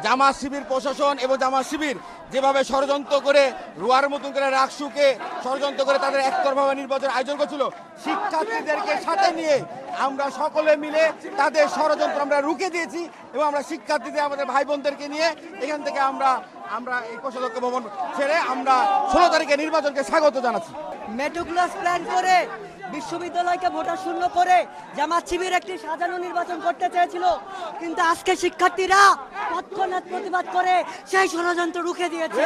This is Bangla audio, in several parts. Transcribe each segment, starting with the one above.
জামাত শিবির প্রশাসন এবং জামাত শিবির যেভাবে ষড়যন্ত্র করে রুয়ার মতন করে রাকসুকে ষড়যন্ত্র করে তাদের একতরফা নির্বাচন আয়োজন করছিল, শিক্ষার্থীদেরকে সাথে নিয়ে আমরা সকলে মিলে তাদের ষড়যন্ত্র আমরা রুখে দিয়েছি এবং আমরা শিক্ষার্থীদের আমাদের ভাই বোনদেরকে নিয়ে এখান থেকে আমরা এই কোষাধ্যক্ষ ভবন ছেড়ে আমরা 16 তারিখে নির্বাচনকে স্বাগত জানাচ্ছি। মেট্রোক্লাস প্ল্যান করে বিশ্ববিদ্যালয়কে ভোটার শূন্য করে জামাত শিবির একটি সাজানো নির্বাচন করতে চেয়েছিল, কিন্তু আজকে শিক্ষার্থীরা তৎক্ষণাৎ প্রতিবাদ করে সেই ষড়যন্ত্র রুখে দিয়েছে।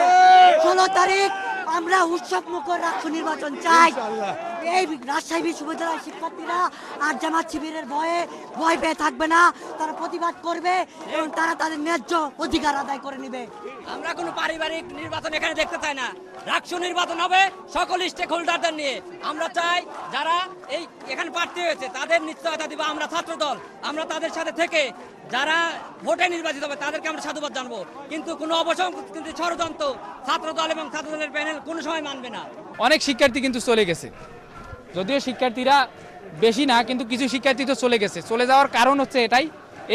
16 তারিখ আমরা উৎসব মুখর রাষ্ট্র নির্বাচন চাই। এই রাজশাহী বিশ্ববিদ্যালয়ের শিক্ষার্থীরা আর জামাত শিবিরের ভয় পেয়ে থাকবে না, তারা প্রতিবাদ করবে এবং তারা তাদের ন্যায্য অধিকার আদায় করে নেবে। আমরা কোনো পারিবারিক নির্বাচন এখানে দেখতে চাই না, রাষ্ট্র নির্বাচন হবে সকল স্টেক হোল্ডারদের নিয়ে। আমরা চাই যারা এখানে প্রার্থী হয়েছে তাদের নিশ্চয়তা দিব আমরা ছাত্র দল, আমরা তাদের সাথে থেকে যারা ভোটে নির্বাচিত হবে তাদেরকে আমরা সাধুবাদ জানবো, কিন্তু কোনো অবসংস্কৃতি ষড়যন্ত্র ছাত্র দল এবং ছাত্র দলের প্যানেল কোনো সময় মানবে না। অনেক শিক্ষার্থী কিন্তু চলে গেছে, যদিও শিক্ষার্থীরা বেশি না, কিন্তু কিছু শিক্ষার্থী তো চলে গেছে। চলে যাওয়ার কারণ হচ্ছে এটাই,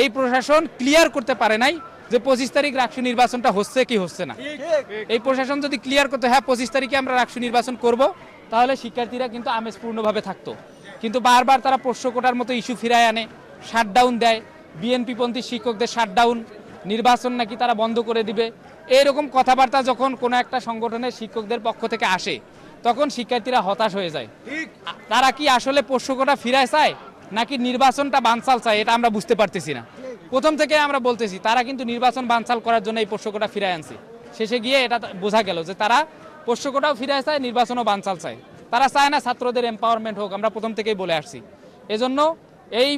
এই প্রশাসন ক্লিয়ার করতে পারে নাই যে 25 তারিখ রাষ্ট্র নির্বাচনটা হচ্ছে কি হচ্ছে না। এই প্রশাসন যদি ক্লিয়ার করতে, হ্যাঁ 25 তারিখে আমরা রাষ্ট্র নির্বাচন করব, তাহলে শিক্ষার্থীরা কিন্তু আমেজপূর্ণভাবে থাকতো। কিন্তু বারবার তারা পোষ্য কোটার মতো ইস্যু ফিরায় আনে, শাটডাউন দেয়, বিএনপিপন্থী শিক্ষকদের শাটডাউন, নির্বাচন নাকি তারা বন্ধ করে দিবে, এইরকম কথাবার্তা যখন কোনো একটা সংগঠনের শিক্ষকদের পক্ষ থেকে আসে তখন শিক্ষার্থীরা হতাশ হয়ে যায়। তারা কি আসলে পোষ্য কোটা ফিরায় চায় নাকি নির্বাচনটা বানচাল চায়, এটা আমরা বুঝতে পারতেছি না। প্রথম থেকে আমরা বলতেছি তারা কিন্তু নির্বাচন বানচাল করার জন্য এই পোষ্য কোটা ফিরায় আনছে। শেষে গিয়ে এটা বোঝা গেল যে তারা পোষ্য কোটাও ফিরায় চায়, নির্বাচনও বানচাল চায়। তারা চায় না ছাত্রদের এম্পাওয়ারমেন্ট হোক, আমরা প্রথম থেকেই বলে আসছি। এজন্য এই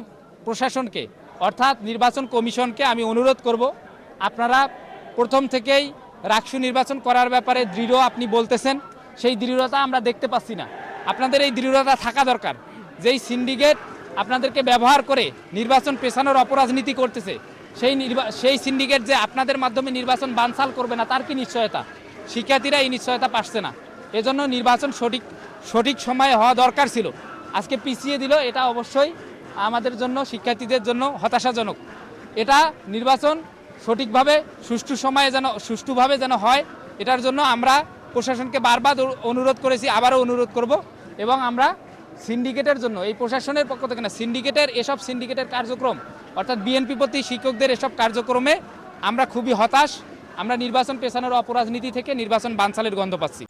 প্রশাসনকে অর্থাৎ নির্বাচন কমিশনকে আমি অনুরোধ করব, আপনারা প্রথম থেকেই রাষ্ট্র নির্বাচন করার ব্যাপারে দৃঢ় আপনি বলতেছেন, সেই দৃঢ়তা আমরা দেখতে পাচ্ছি না। আপনাদের এই দৃঢ়তা থাকা দরকার। যেই সিন্ডিকেট আপনাদেরকে ব্যবহার করে নির্বাচন পেছানোর অপরাজনীতি করতেছে, সেই সিন্ডিকেট যে আপনাদের মাধ্যমে নির্বাচন বানচাল করবে না তার কি নিশ্চয়তা? শিক্ষার্থীরা এই নিশ্চয়তা পাচ্ছে না। এজন্য নির্বাচন সঠিক সময়ে হওয়া দরকার ছিল, আজকে পিছিয়ে দিল। এটা অবশ্যই আমাদের জন্য, শিক্ষার্থীদের জন্য হতাশাজনক। এটা নির্বাচন সঠিকভাবে সুষ্ঠুভাবে যেন হয়, এটার জন্য আমরা প্রশাসনকে বারবার অনুরোধ করেছি, আবারও অনুরোধ করব। এবং আমরা সিন্ডিকেটের জন্য, এই প্রশাসনের পক্ষ থেকে না, এসব সিন্ডিকেটের কার্যক্রম অর্থাৎ বিএনপি প্রতি শিক্ষকদের এসব কার্যক্রমে আমরা খুবই হতাশ। আমরা নির্বাচন পেছানোর অপরাজনীতি থেকে নির্বাচন বানচালের গন্ধ পাচ্ছি।